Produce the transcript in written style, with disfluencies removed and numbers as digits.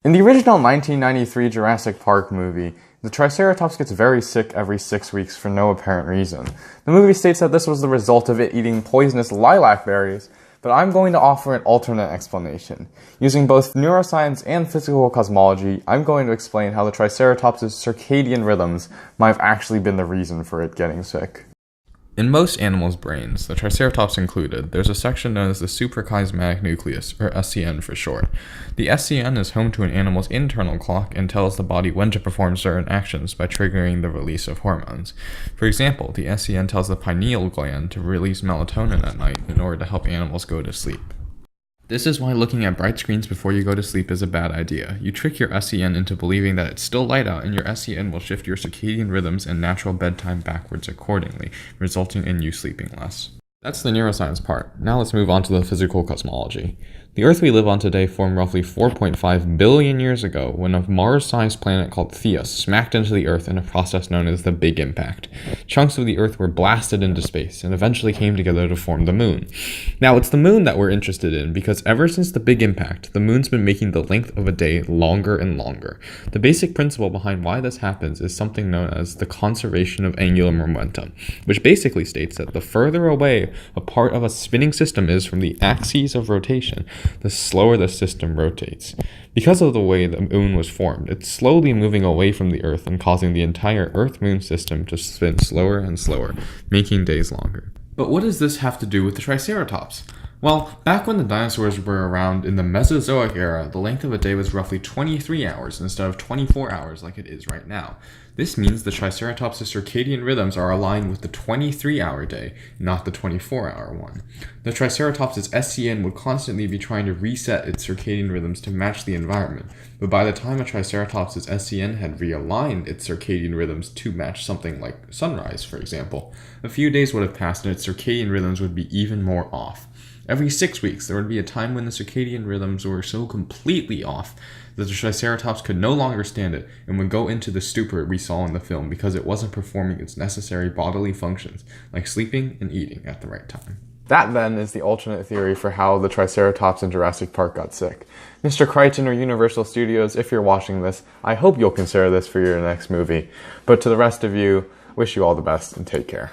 In the original 1993 Jurassic Park movie, the Triceratops gets very sick every 6 weeks for no apparent reason. The movie states that this was the result of it eating poisonous lilac berries, but I'm going to offer an alternate explanation. Using both neuroscience and physical cosmology, I'm going to explain how the Triceratops' circadian rhythms might have actually been the reason for it getting sick. In most animals' brains, the Triceratops included, there's a section known as the suprachiasmatic nucleus, or SCN for short. The SCN is home to an animal's internal clock and tells the body when to perform certain actions by triggering the release of hormones. For example, the SCN tells the pineal gland to release melatonin at night in order to help animals go to sleep. This is why looking at bright screens before you go to sleep is a bad idea. You trick your SCN into believing that it's still light out, and your SCN will shift your circadian rhythms and natural bedtime backwards accordingly, resulting in you sleeping less. That's the neuroscience part. Now let's move on to the physical cosmology. The Earth we live on today formed roughly 4.5 billion years ago when a Mars-sized planet called Theia smacked into the Earth in a process known as the Big Impact. Chunks of the Earth were blasted into space and eventually came together to form the Moon. Now, it's the Moon that we're interested in because ever since the Big Impact, the Moon's been making the length of a day longer and longer. The basic principle behind why this happens is something known as the conservation of angular momentum, which basically states that the further away a part of a spinning system is from the axes of rotation, the slower the system rotates. Because of the way the Moon was formed, it's slowly moving away from the Earth and causing the entire Earth-Moon system to spin slower and slower, making days longer. But what does this have to do with the Triceratops? Well, back when the dinosaurs were around in the Mesozoic era, the length of a day was roughly 23 hours instead of 24 hours like it is right now. This means the Triceratops' circadian rhythms are aligned with the 23-hour day, not the 24-hour one. The Triceratops' SCN would constantly be trying to reset its circadian rhythms to match the environment, but by the time a Triceratops' SCN had realigned its circadian rhythms to match something like sunrise, for example, a few days would have passed and its circadian rhythms would be even more off. Every 6 weeks, there would be a time when the circadian rhythms were so completely off that the Triceratops could no longer stand it and would go into the stupor we saw in the film because it wasn't performing its necessary bodily functions, like sleeping and eating at the right time. That, then, is the alternate theory for how the Triceratops in Jurassic Park got sick. Mr. Crichton or Universal Studios, if you're watching this, I hope you'll consider this for your next movie. But to the rest of you, wish you all the best and take care.